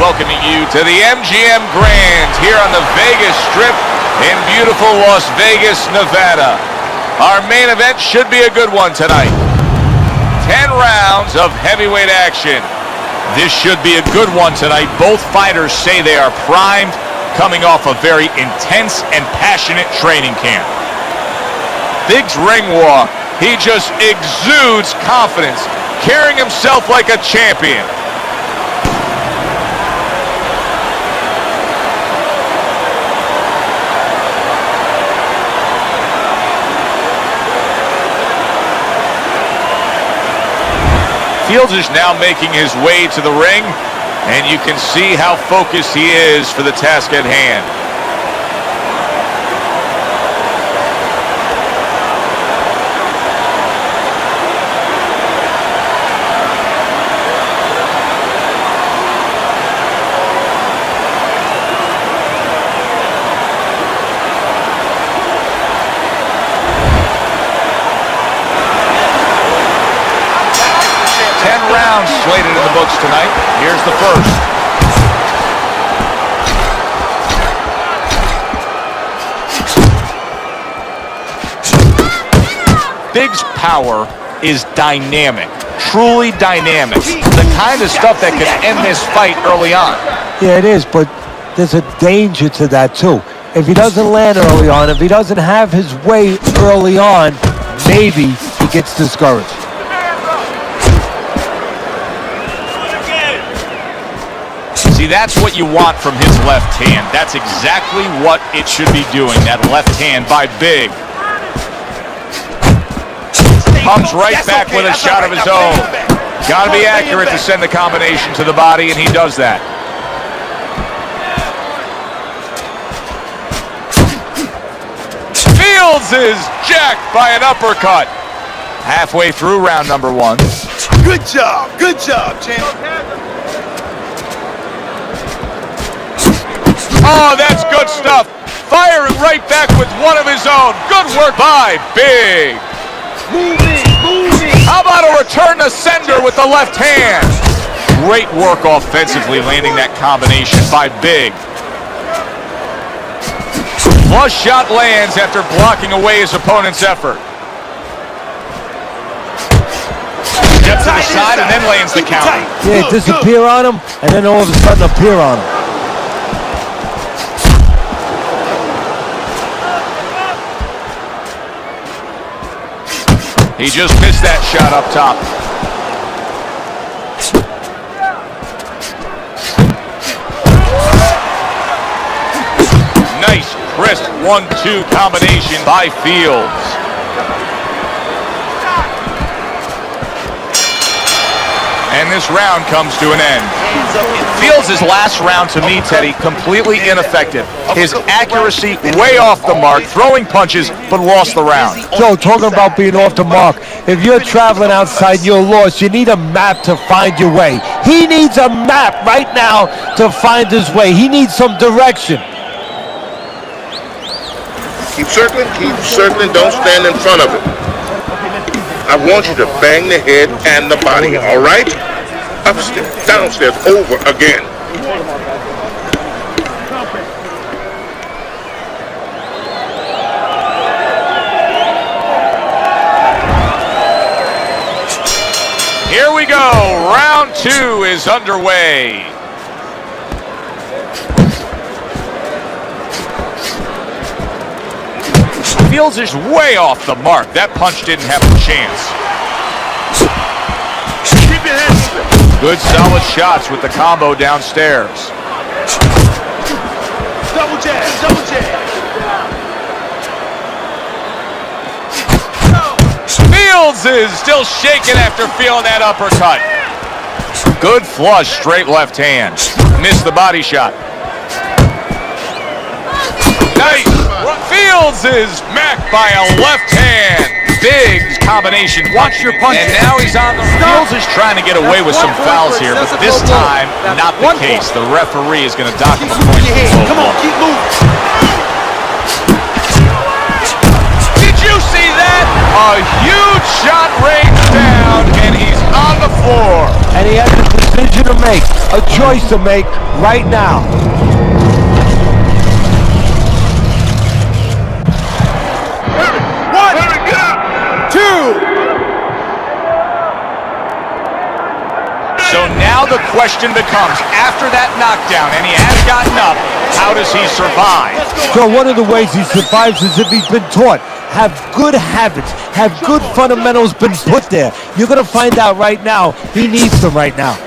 welcoming you to the MGM Grand here on the Vegas Strip in beautiful Las Vegas, Nevada. Our main event should be a good one tonight. 10 rounds of heavyweight action. This should be a good one tonight. Both fighters say they are primed, coming off a very intense and passionate training camp. Big's ring walk, he just exudes confidence, carrying himself like a champion. Fields is now making his way to the ring, and you can see how focused he is for the task at hand. Slated in the books tonight. Here's the first. Big's power is dynamic, truly dynamic. The kind of stuff that can end this fight early on. Yeah, it is, but there's a danger to that too. If he doesn't land early on, if he doesn't have his way early on, maybe he gets discouraged. See, that's what you want from his left hand. That's exactly what it should be doing, that left hand by Big. Comes right back with a shot of his own. Got to be accurate to send the combination to the body, and he does that. Fields is jacked by an uppercut. Halfway through round number one. Good job, champ. Oh, that's good stuff. Firing right back with one of his own. Good work by Big. Moving. How about a return to sender with the left hand? Great work offensively, landing that combination by Big. Flush shot lands after blocking away his opponent's effort. Gets to the side and then lands the counter. Yeah, disappear on him, and then all of a sudden appear on him. He just missed that shot up top. Nice, crisp 1-2 combination by Fields. And this round comes to an end. Fields' last round, to me, Teddy, completely ineffective. His accuracy way off the mark, throwing punches, but lost the round. Joe, talking about being off the mark, if you're traveling outside and you're lost, you need a map to find your way. He needs a map right now to find his way. He needs some direction. Keep circling, don't stand in front of it. I want you to bang the head and the body, all right? Upstairs, downstairs, over again. Here we go. Round 2 is underway. Fields is way off the mark. That punch didn't have a chance. Keep your head moving. Good solid shots with the combo downstairs. Double jab. Fields is still shaking after feeling that uppercut. Good flush, straight left hand. Missed the body shot. Nice. Fields is smacked by a left hand. Big combination. Watch your punch. And now he's on the Fields is trying to get away with some fouls here, but this time, not the case. The referee is going to dock him a point. Come on, keep moving. Did you see that? A huge shot rains down, and he's on the floor. And he has the precision decision to make, a choice to make right now. So now the question becomes, after that knockdown, and he has gotten up, how does he survive? So one of the ways he survives is if he's been taught. Have good habits, have good fundamentals been put there. You're going to find out right now, he needs them right now.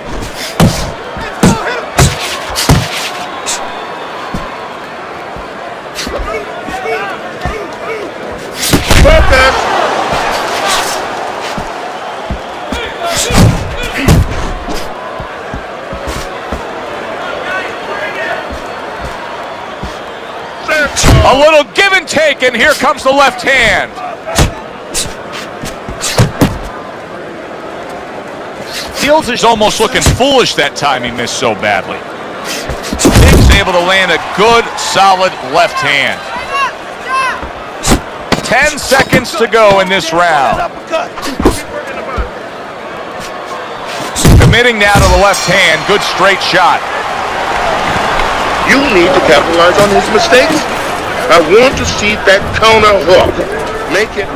A little give and take, and here comes the left hand. Fields is almost looking foolish that time he missed so badly. He's able to land a good, solid left hand. 10 seconds to go in this round. Committing now to the left hand, good straight shot. You need to capitalize on his mistakes. I want to see that counter hook. Make it.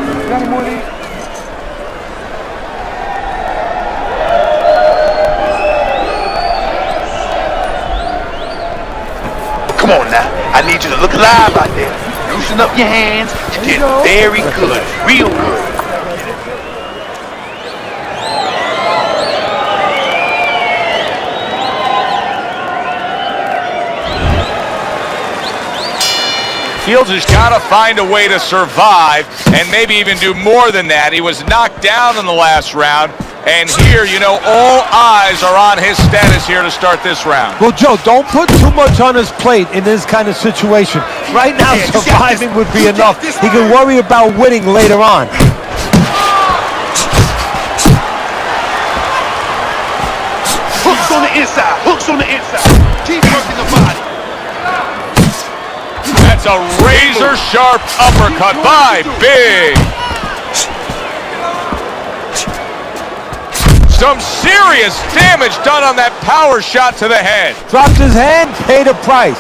Come on now. I need you to look alive out there. Loosen up your hands. You're getting very good. Real good. Fields has got to find a way to survive and maybe even do more than that. He was knocked down in the last round, and here, you know, all eyes are on his status here to start this round. Well, Joe, don't put too much on his plate in this kind of situation. Right now, surviving would be enough. He can worry about winning later on. Hooks on the inside. Hooks on the inside. Keep working the body. That's a razor-sharp uppercut by Big. Some serious damage done on that power shot to the head. Dropped his hand, paid a price.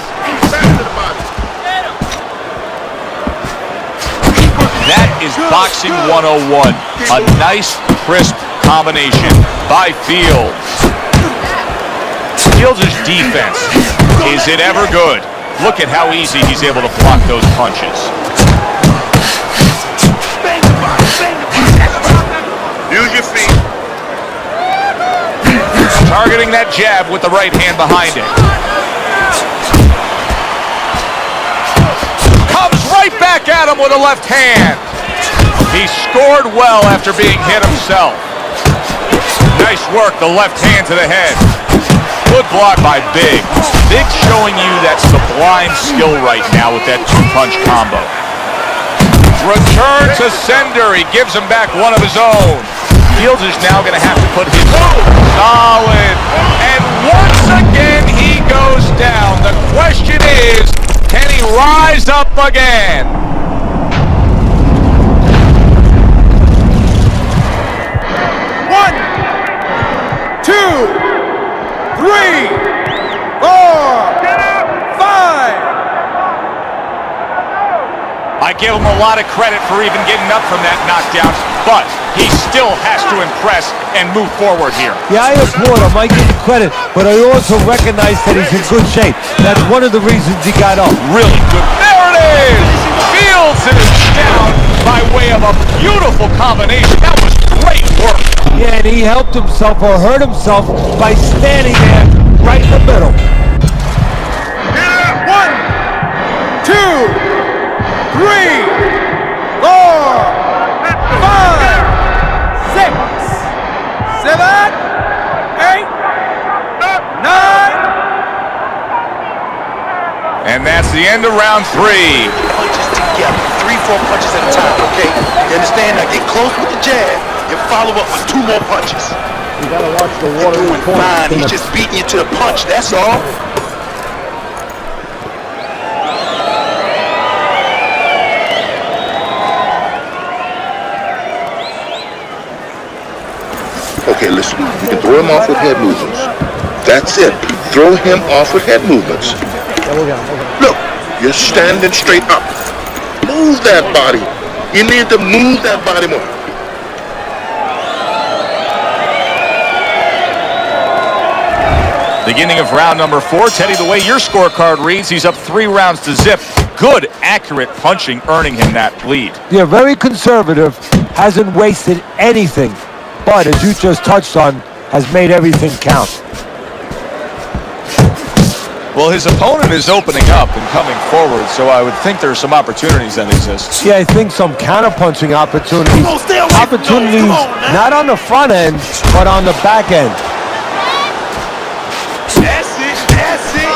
That is boxing 101. A nice, crisp combination by Fields. Fields' defense, is it ever good? Look at how easy he's able to block those punches. Use your feet. Targeting that jab with the right hand behind it. Comes right back at him with a left hand. He scored well after being hit himself. Nice work, the left hand to the head. Good block by Big. Big showing you that sublime skill right now with that two-punch combo. Return to sender. He gives him back one of his own. Fields is now going to have to put his solid. And once again, he goes down. The question is, can he rise up again? One, two, 3, 4, 5. I give him a lot of credit for even getting up from that knockdown, but he still has to impress and move forward here. Yeah, I applaud him. I give him credit, but I also recognize that he's in good shape. That's one of the reasons he got up. Really good. There it is! Fields is down by way of a beautiful combination. That was great work. Yeah, and he helped himself or hurt himself by standing there right in the middle. 1, 2, 3, 4, 5, 6, 7, 8, 9. And that's the end of round 3. Punches together. 3, 4 punches at a time, okay? You understand? Now get close with the jab and follow up with 2 more punches. You gotta watch the water. Doing fine. He's just beating you to the punch, that's all. Okay, listen. You can throw him off with head movements. That's it. Throw him off with head movements. Look, you're standing straight up. Move that body. You need to move that body more. Beginning of round number 4. Teddy, the way your scorecard reads, he's up 3 rounds to zip. Good, accurate punching, earning him that lead. Yeah, very conservative, hasn't wasted anything, but as you just touched on, has made everything count. Well, his opponent is opening up and coming forward, so I would think there's some opportunities that exist. Yeah, I think some counter-punching opportunities. Opportunities not on the front end, but on the back end. That's it, that's it.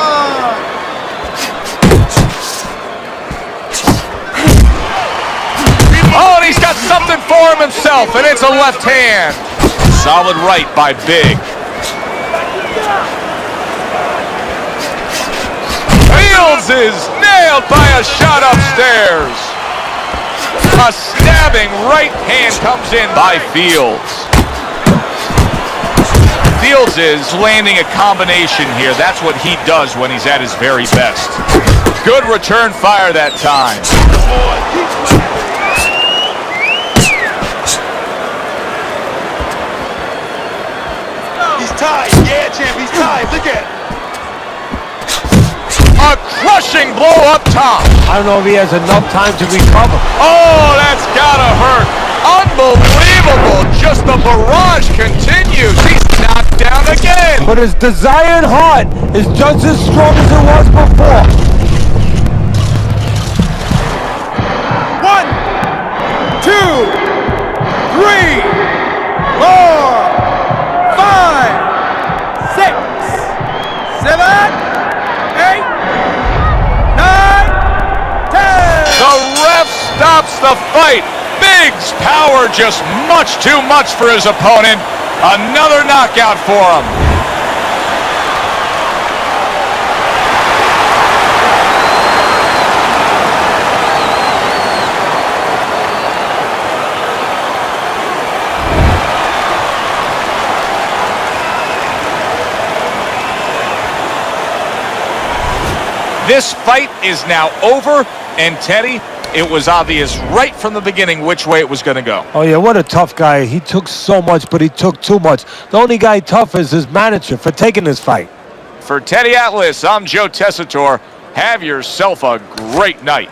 Oh, and he's got something for him himself, and it's a left hand. Solid right by Big. Fields is nailed by a shot upstairs. A stabbing right hand comes in by Fields. Fields is landing a combination here. That's what he does when he's at his very best. Good return fire that time. He's tied. Yeah, champ, he's tied. Look at it. A crushing blow up top. I don't know if he has enough time to recover. Oh, that's gotta hurt. Unbelievable. Just the barrage continues. He's knocked down again. But his desired heart is just as strong as it was before. 1, 2, 3, 4, 5, 6, 7, 8, 9, 10. The ref stops the fight. Big's power just much too much for his opponent. Another knockout for him. This fight is now over, and Teddy, it was obvious right from the beginning which way it was going to go. Oh yeah, what a tough guy. He took so much, but he took too much. The only guy tough is his manager for taking this fight. For Teddy Atlas, I'm Joe Tessitore. Have yourself a great night.